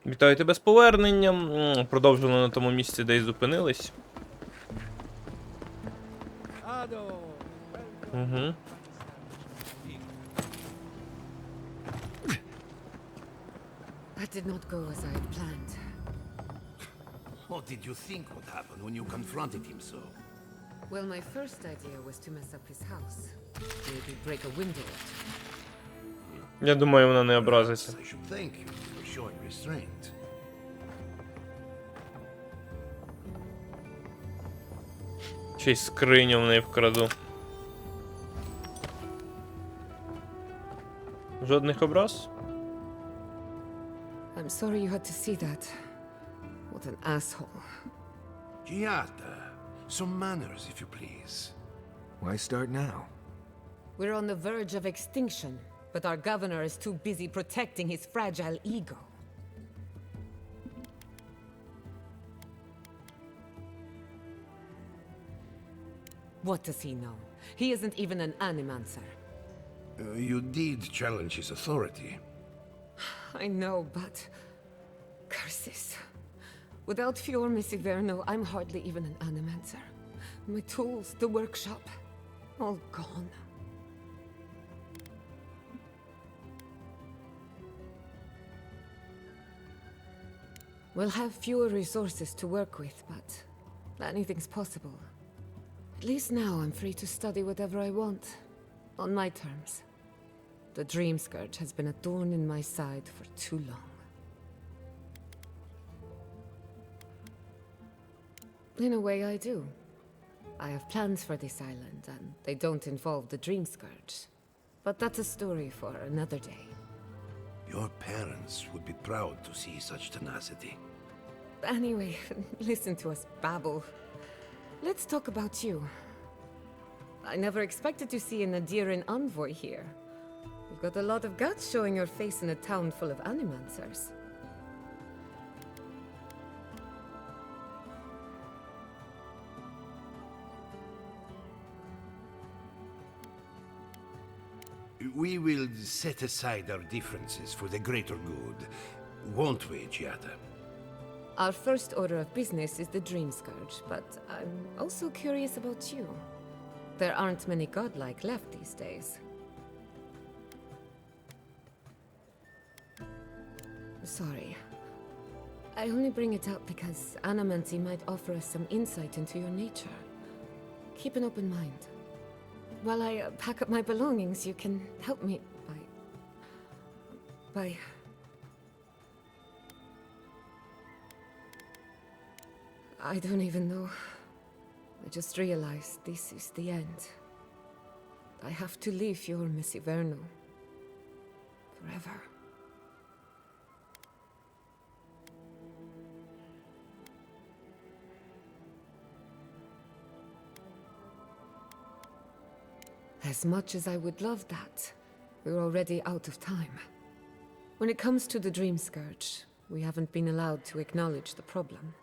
Вітаю тебе з поверненням. Продовжили на тому місці, де й зупинились. Угу. That did not go as I had planned. What did you think would happen when you confronted him so? Well, my first idea was to mess up his house. Maybe break a window or two. Я думаю, вона не образиться. I should thank you for showing restraint. Ще й скриню в неї вкраду. Жодних образ? I'm sorry you had to see that. What an asshole. Giada, some manners, if you please. Why start now? We're on the verge of extinction, but our governor is too busy protecting his fragile ego. What does he know? He isn't even an animancer. You did challenge his authority. I know, but... curses. Without Fior Messiverno, I'm hardly even an animancer. My tools, the workshop, all gone. We'll have fewer resources to work with, but anything's possible. At least now I'm free to study whatever I want, on my terms. The Dream Scourge has been a thorn in my side for too long. In a way, I do. I have plans for this island, and they don't involve the Dream Scourge. But that's a story for another day. Your parents would be proud to see such tenacity. Anyway, listen to us babble. Let's talk about you. I never expected to see an Adiran envoy here. You've got a lot of guts showing your face in a town full of animancers. We will set aside our differences for the greater good, won't we, Giada? Our first order of business is the Dream Scourge, but I'm also curious about you. There aren't many godlike left these days. Sorry. I only bring it up because Animancy might offer us some insight into your nature. Keep an open mind. While I pack up my belongings, you can help me by... I don't even know. I just realized this is the end. I have to leave your Messiverno. Forever. As much as I would love that, we're already out of time. When it comes to the Dream Scourge, we haven't been allowed to acknowledge the problem,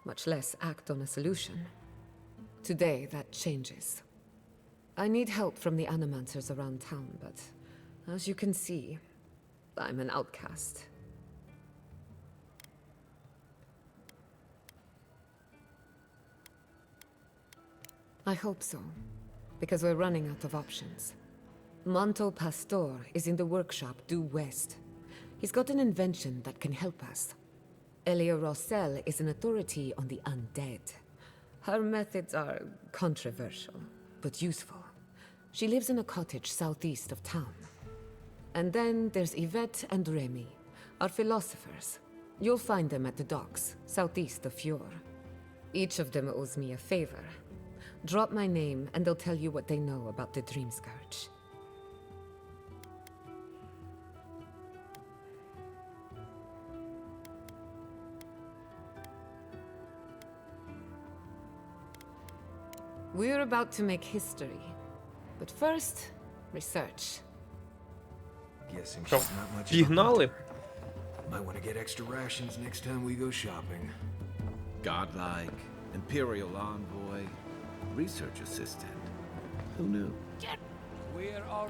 much less act on a solution. Today, that changes. I need help from the animancers around town, but as you can see, I'm an outcast. I hope so, because we're running out of options. Manto Pastor is in the workshop due west. He's got an invention that can help us. Elia Rossell is an authority on the undead. Her methods are controversial, but useful. She lives in a cottage southeast of town. And then there's Yvette and Remy, our philosophers. You'll find them at the docks, southeast of Fjord. Each of them owes me a favor. Drop my name and they'll tell you what they know about the Dream Scourge. We're about to make history. But first, research. Guessing Що, she's not much of a пігнали? hunter. Might want to get extra rations next time we go shopping. Godlike, Imperial Envoy, Research Assistant. Who knew? We're all...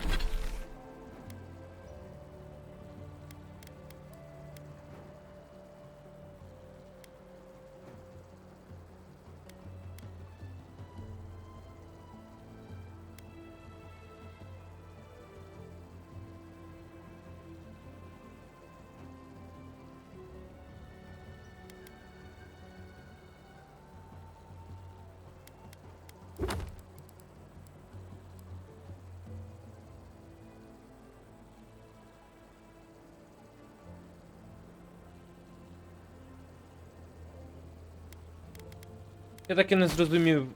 Я так і не зрозумів.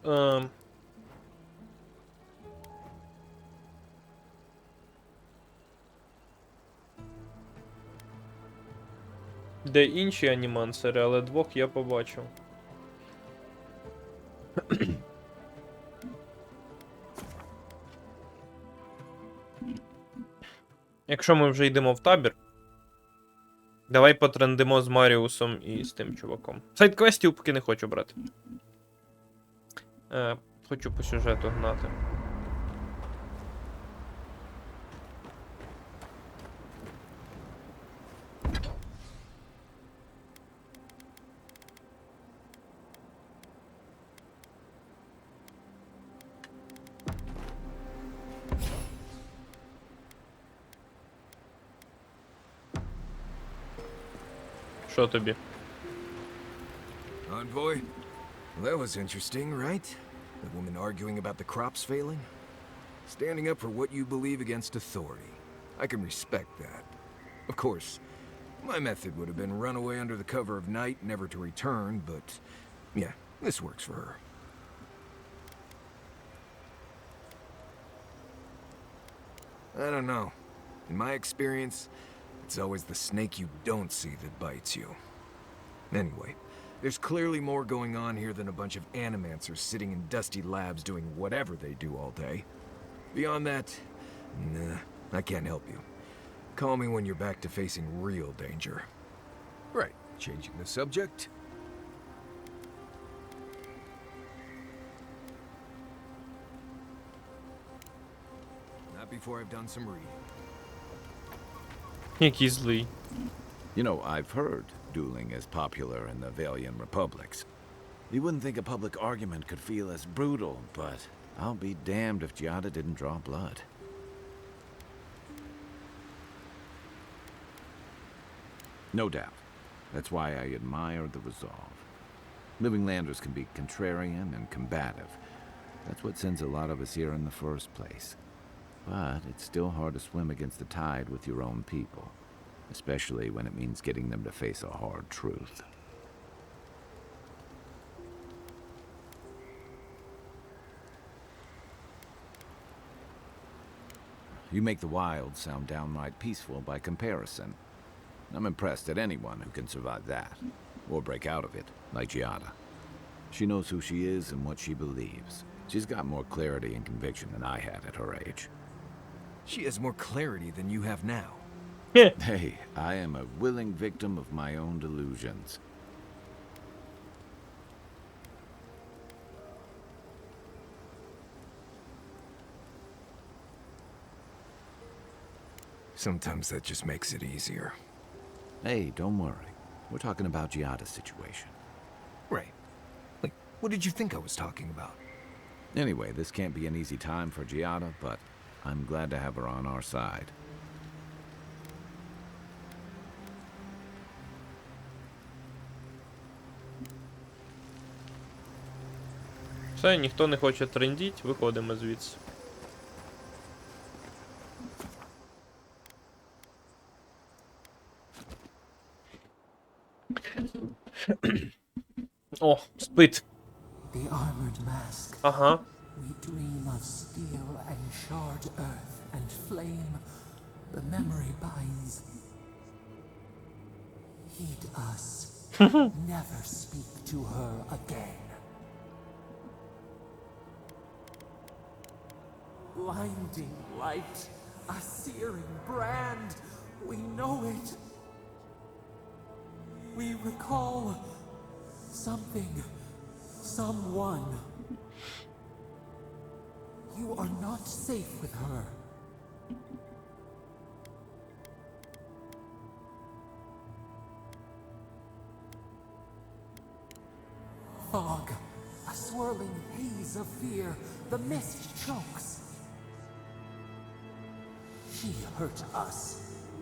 Де інші анімансери, але двох я побачив. Якщо ми вже йдемо в табір, давай потрендимо з Маріусом і з тим чуваком. Сайд-квестів поки не хочу брати. Хочу по сюжету гнати. Що тобі? Envoy? Well, that was interesting, right? The woman arguing about the crops failing? Standing up for what you believe against authority. I can respect that. Of course, my method would have been run away under the cover of night, never to return, but yeah, this works for her. I don't know. In my experience, it's always the snake you don't see that bites you. Anyway, there's clearly more going on here than a bunch of animancers sitting in dusty labs doing whatever they do all day. Beyond that, nah, I can't help you. Call me when you're back to facing real danger. Right, changing the subject. Not before I've done some reading. Який злий. You know, I've heard dueling is popular in the Valian republics. You wouldn't think a public argument could feel as brutal, but I'll be damned if Giada didn't draw blood. No doubt. That's why I admire the resolve. Living Landers can be contrarian and combative. That's what sends a lot of us here in the first place. But it's still hard to swim against the tide with your own people, especially when it means getting them to face a hard truth. You make the wild sound downright peaceful by comparison. I'm impressed at anyone who can survive that, or break out of it, like Giada. She knows who she is and what she believes. She's got more clarity and conviction than I had at her age. She has more clarity than you have now. Hey, I am a willing victim of my own delusions. Sometimes that just makes it easier. Hey, don't worry. We're talking about Giada's situation. Right. Like, what did you think I was talking about? Anyway, this can't be an easy time for Giada, but I'm glad to have her on our side. Все, ніхто не хоче трендіть, виходимо звідси. О, спит. The armored mask. Ага. We dream of steel and shard earth and flame. The memory binds. Heed us. Never speak to her again. Blinding light. A searing brand. We know it. We recall something. Someone. You are not safe with her. Fog, a swirling haze of fear. The mist chokes. She hurt us.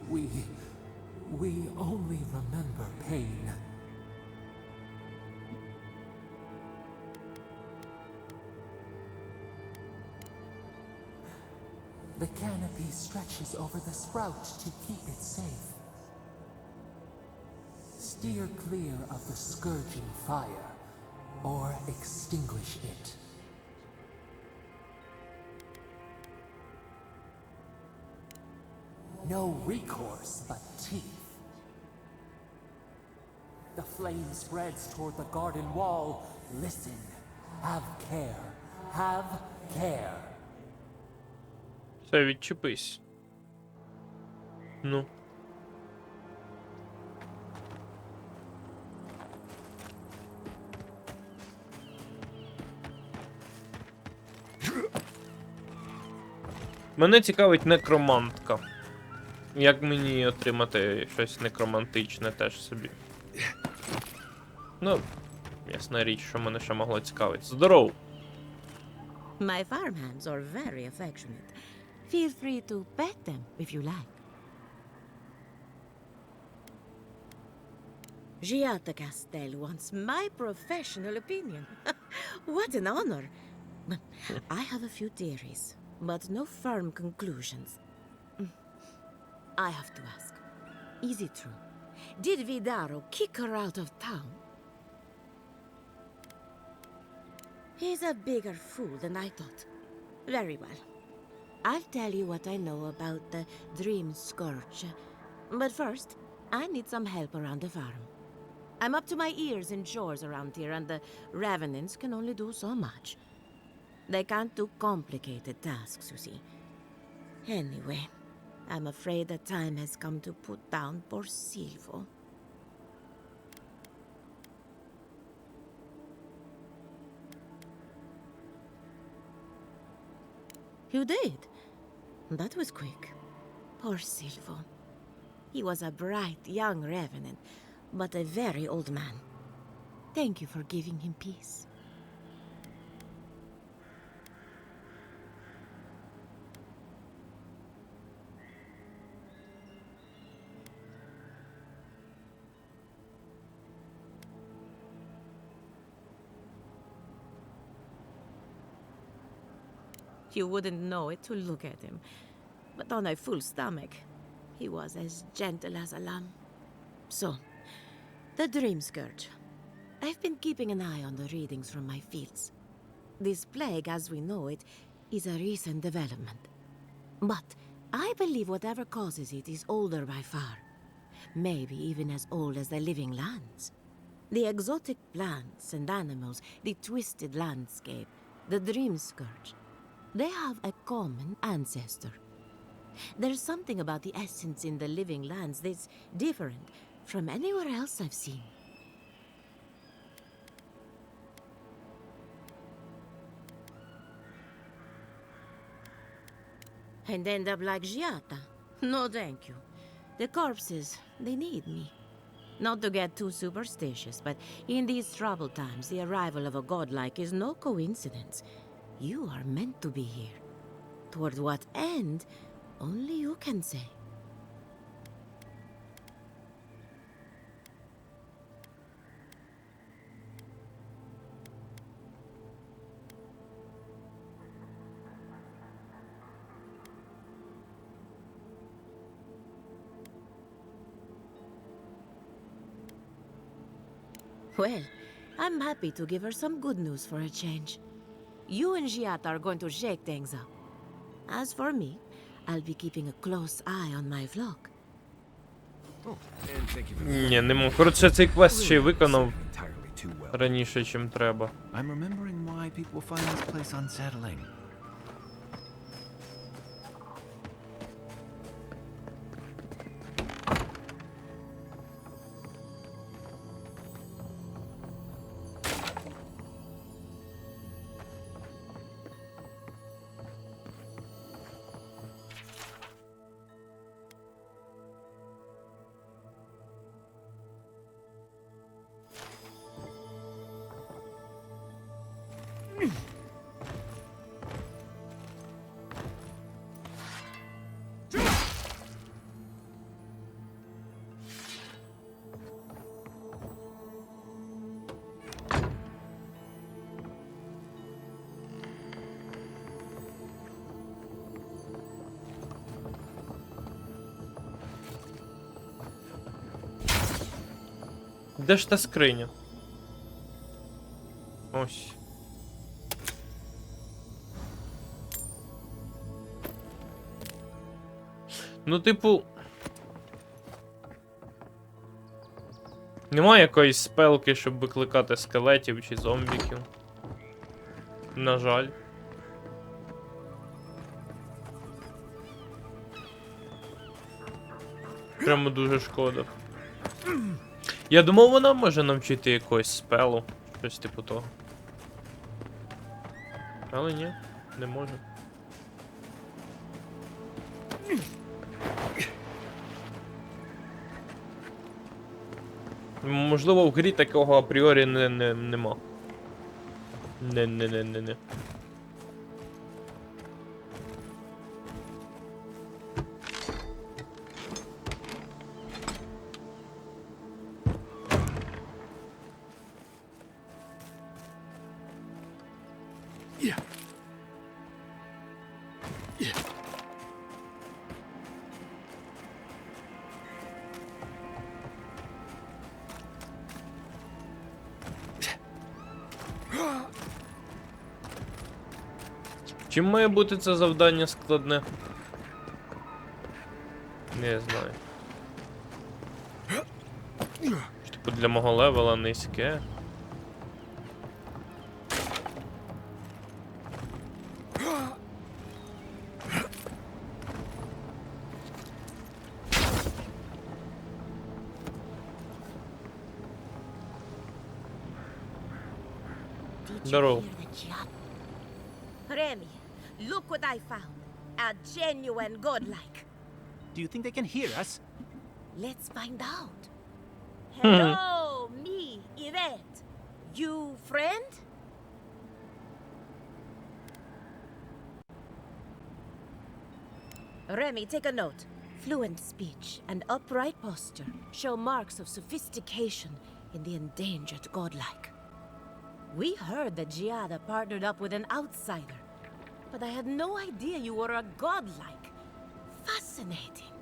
We only remember pain. The canopy stretches over the sprout to keep it safe. Steer clear of the scourging fire, or extinguish it. No recourse but teeth. The flame spreads toward the garden wall. Listen. Have care. Have care. Все, відчепись. Ну. Мене цікавить некромантка. Як мені отримати щось некромантичне теж собі? Ну, ясна річ, що мене ще могло цікавити. Здоров! My farmhands are very affectionate. Feel free to pet them if you like. Giata Castel wants my professional opinion. What an honor! I have a few theories, but no firm conclusions. I have to ask, is it true? Did Vidaro kick her out of town? He's a bigger fool than I thought. Very well. I'll tell you what I know about the Dream Scourge. But first, I need some help around the farm. I'm up to my ears in chores around here, and the Revenants can only do so much. They can't do complicated tasks, you see. Anyway, I'm afraid the time has come to put down poor Silvo. You did? That was quick. Poor Silvo. He was a bright young revenant, but a very old man. Thank you for giving him peace. You wouldn't know it to look at him, but on a full stomach, he was as gentle as a lamb. So, the Dream Scourge. I've been keeping an eye on the readings from my fields. This plague, as we know it, is a recent development. But I believe whatever causes it is older by far. Maybe even as old as the living lands. The exotic plants and animals, the twisted landscape, the Dream Scourge. They have a common ancestor. There's something about the essence in the living lands that's different from anywhere else I've seen. And end up like Giata? No, thank you. The corpses, they need me. Not to get too superstitious, but in these troubled times, the arrival of a godlike is no coincidence. You are meant to be here. Toward what end, only you can say. Well, I'm happy to give her some good news for a change. You and Giata are going to shake things up. As for me, I'll be keeping a close eye on my flock. Oh, and thank you for the Ні, не можу. Коротше, цей квест ще й виконав Entirely too well. раніше, чим треба. I'm remembering why people find this place unsettling. Де ж та скриня? Ось. Ну, типу. Немає якоїсь спелки, щоб викликати скелетів чи зомбіків. На жаль. Прямо дуже шкода. Я думав, вона може навчити якогось спелу. Щось типу того. Але ні, не може. Можливо, в грі такого апріорі нема. Не. Чим має бути це завдання складне? Не знаю. Типу для мого левела низьке. Здорово. Remy, look what I found. A genuine godlike. Do you think they can hear us? Let's find out. Hello, me, Yvette. You friend? Remy, take a note. Fluent speech and upright posture show marks of sophistication in the endangered godlike. We heard that Giada partnered up with an outsider, but I had no idea you were a godlike. Fascinating.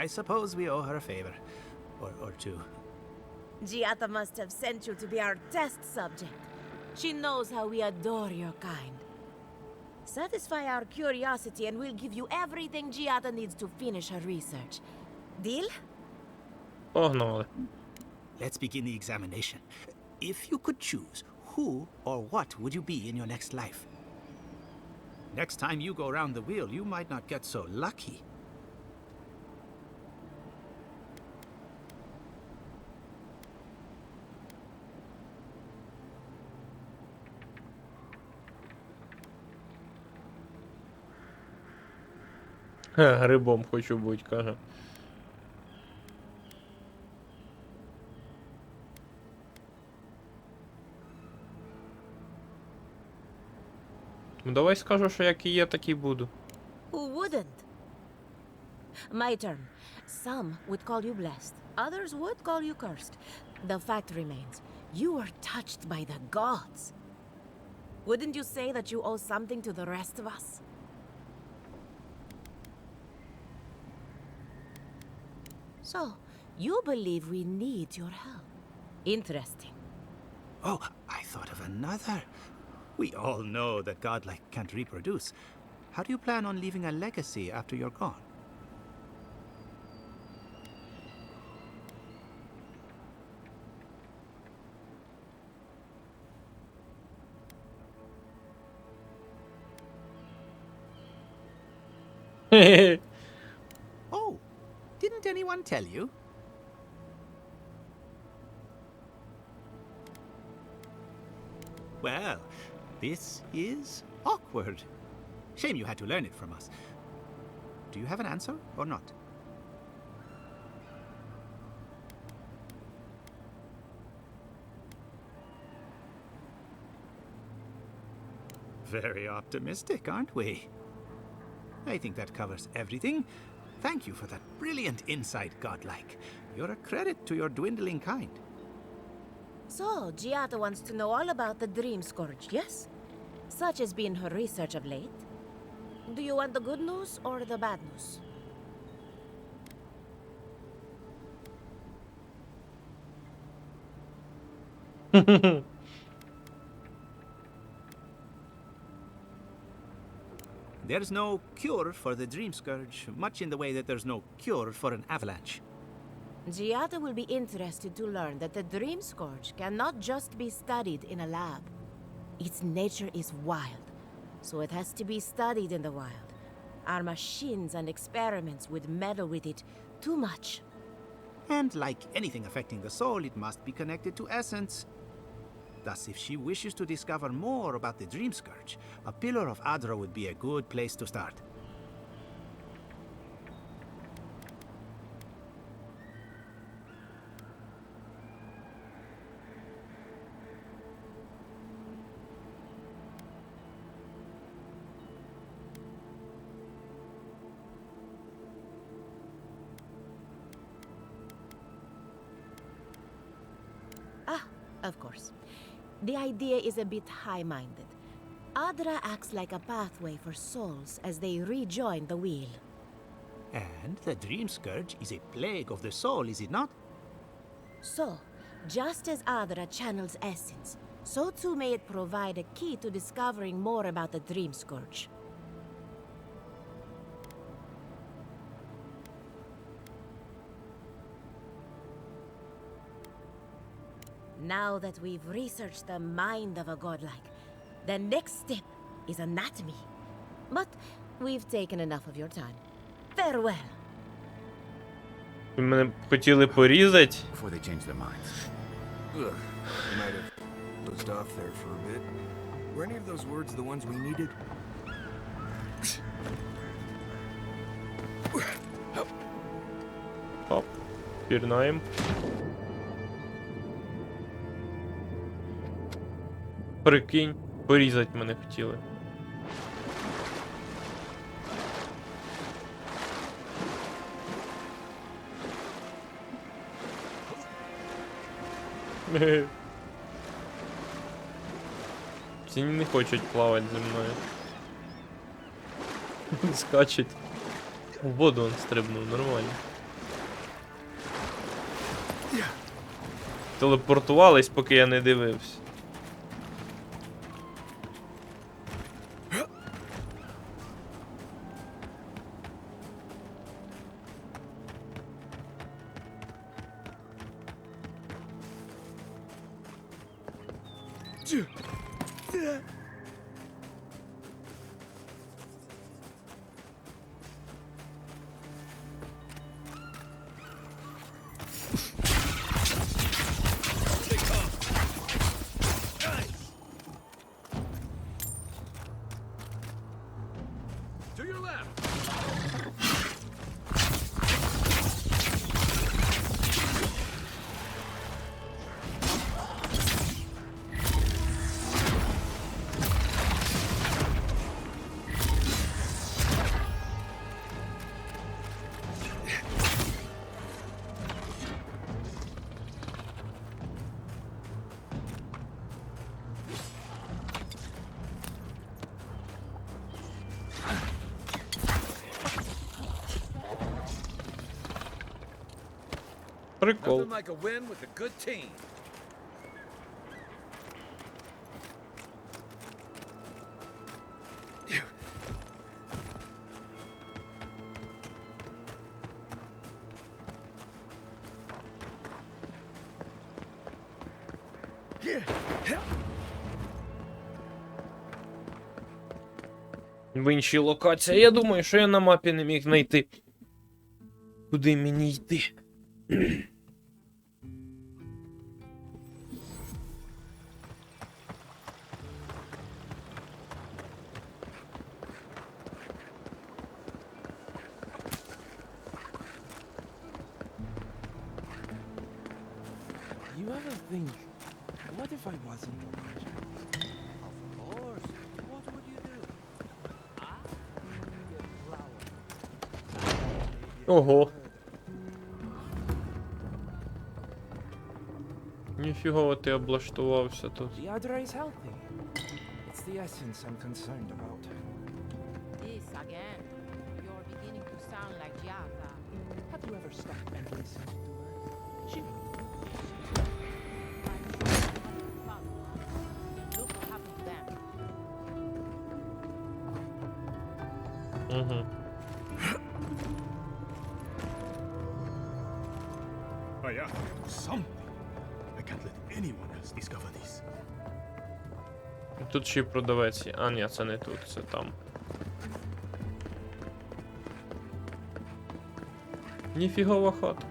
I suppose we owe her a favor. Or two. Giada must have sent you to be our test subject. She knows how we adore your kind. Satisfy our curiosity and we'll give you everything Giada needs to finish her research. Deal? Погнали. Let's begin the examination. If you could choose, who or what would you be in your next life? Next time you go around the wheel, you might not get so lucky. Грибом хочу бути, каже. Ну давай скажу, що як і є, так і буду. Who wouldn't? My turn. Some would call you blessed. Others would call you cursed. The fact remains, you were touched by the gods. Wouldn't you say that you owe something to the rest of us? So, you believe we need your help. Interesting. Oh, I thought of another. We all know that godlike can't reproduce. How do you plan on leaving a legacy after you're gone? Oh, didn't anyone tell you? Well, this is awkward. Shame you had to learn it from us. Do you have an answer or not? Very optimistic, aren't we? I think that covers everything. Thank you for that brilliant insight, godlike. You're a credit to your dwindling kind. So, Giada wants to know all about the Dream Scourge, yes? Such has been her research of late. Do you want the good news or the bad news? There's no cure for the Dream Scourge, much in the way that there's no cure for an avalanche. Giada will be interested to learn that the Dream Scourge cannot just be studied in a lab. Its nature is wild, so it has to be studied in the wild. Our machines and experiments would meddle with it too much. And like anything affecting the soul, it must be connected to essence. Thus, if she wishes to discover more about the Dream Scourge, a pillar of Adra would be a good place to start. Of course. The idea is a bit high-minded. Adra acts like a pathway for souls as they rejoin the wheel. And the Dream Scourge is a plague of the soul, is it not? So, just as Adra channels essence, so too may it provide a key to discovering more about the Dream Scourge. Now that we've researched the mind of a godlike, the next step is anatomy. But we've taken enough of your time. Farewell. Ви мене хотіли порізати? Before they change their minds. Ugh, I might have dozed off there for a bit. Were any of those words the ones we needed? Оп, пірнаємо. Прикинь, порізати мене хотіли. Ці не хочуть плавати зі мною. Скачуть. У воду он стрибнув, нормально. Телепортувались, поки я не дивився. Прикол. Nothing like a win with a good team. В іншій локації. Я думаю, що я на мапі не міг знайти. Куди мені йти? You ever think, what if I wasn't alive? Of course. What would you do? Get flowers. Ого. Ніфігово ти облаштувався тут. The Adra is healthy. It's the essence I'm concerned about. This again. You're beginning to sound like Giada. Have you ever stopped and listened to her? She Угу. I have to do something. I can't let anyone else discover this. Тут ще й продавець є. А, ні, це не тут, це там. Ніфігова хата.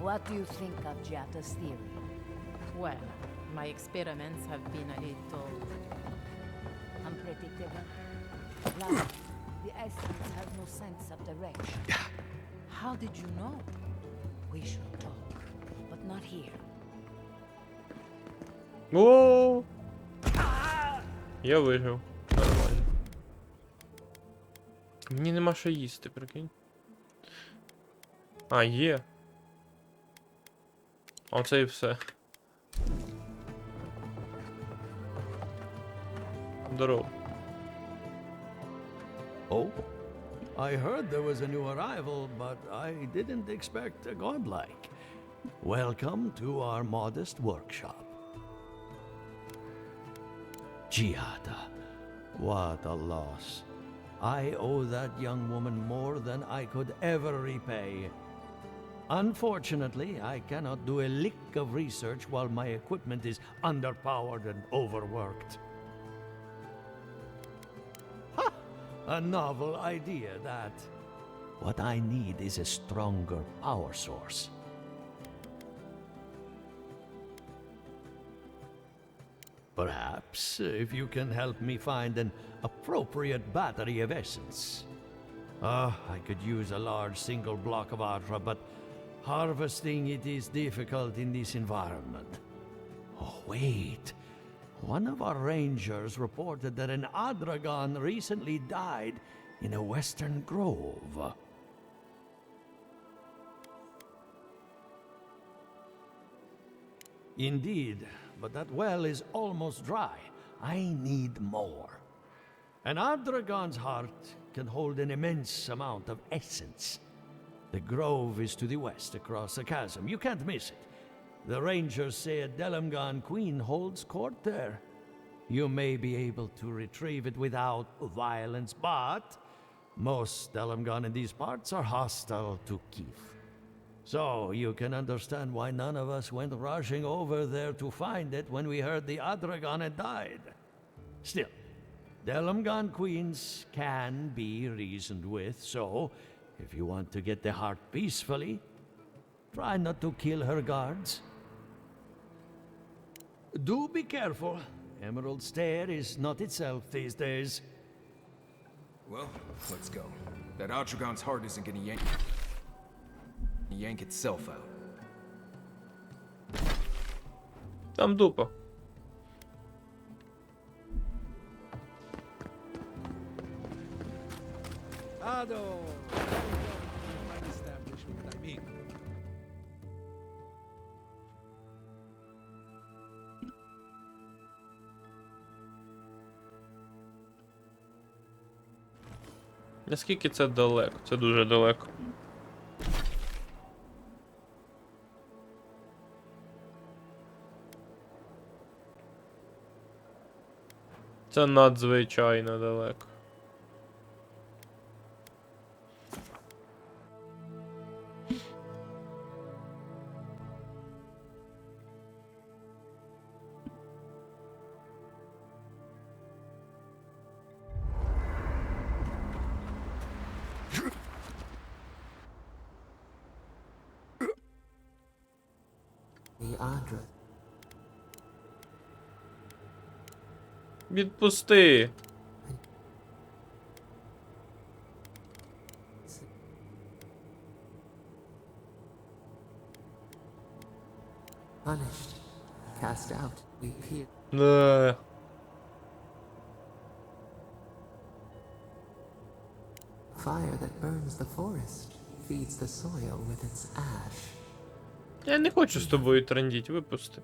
What do you think of Giatta's theory? Well, my experiments have been a little... Unpredictable? Like, the essence has no sense of direction. How did you know? We should talk, but not here. О! Я вижив. Нормально. Мені нема що їсти, прикинь. А, є. Оце і все. Здорово. Oh, I heard there was a new arrival, but I didn't expect a godlike. Welcome to our modest workshop. Giada, what a loss. I owe that young woman more than I could ever repay. Unfortunately, I cannot do a lick of research while my equipment is underpowered and overworked. A novel idea, that. What I need is a stronger power source. Perhaps if you can help me find an appropriate battery of essence. I could use a large single block of Atra, but harvesting it is difficult in this environment. Oh, wait. One of our rangers reported that an Adragon recently died in a western grove. Indeed, but that well is almost dry. I need more. An Adragon's heart can hold an immense amount of essence. The grove is to the west across the chasm. You can't miss it. The rangers say a Delamgan queen holds court there. You may be able to retrieve it without violence, but most Delamgan in these parts are hostile to Keith. So you can understand why none of us went rushing over there to find it when we heard the Adragon had died. Still, Delamgan queens can be reasoned with, so if you want to get the heart peacefully, try not to kill her guards. Do be careful. Emerald Stair is not itself these days. Well, let's go. That Atragon's heart isn't gonna yank itself out. Там дупа. Ado! My establishment, I mean. Наскільки це далеко? Це дуже далеко. Це надзвичайно далеко. The Adra. Відпусти. Punished. Cast out. We peer. Не. Fire that burns the forest feeds the soil with its ash. Я не хочу з тобою трендіть, випусти.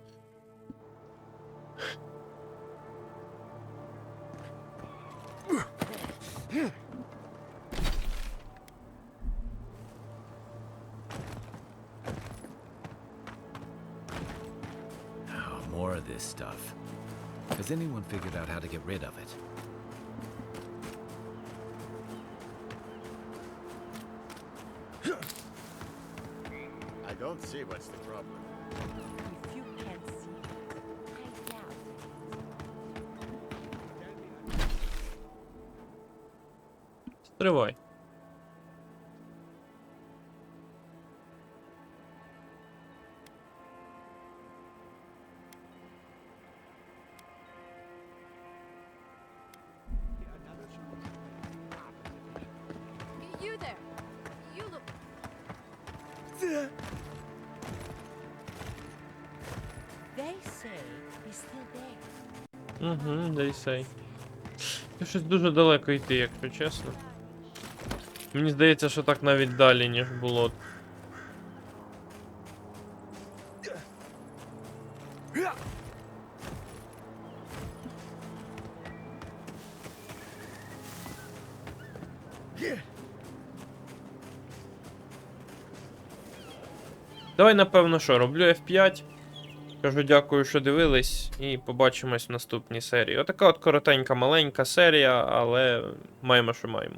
Oh, more of this stuff. Has anyone figured out how to get rid of it? I don't see what's the problem. If you can't see, I doubt Стривай. You there! You look. They say he's still there. Угу, дай сей. Це щось дуже далеко йти, якщо чесно. Мені здається, що так навіть далі, ніж було. Давай, напевно, що, роблю F5. Кажу дякую, що дивились, і побачимось в наступній серії. Отака от коротенька, маленька серія, але маємо, що маємо.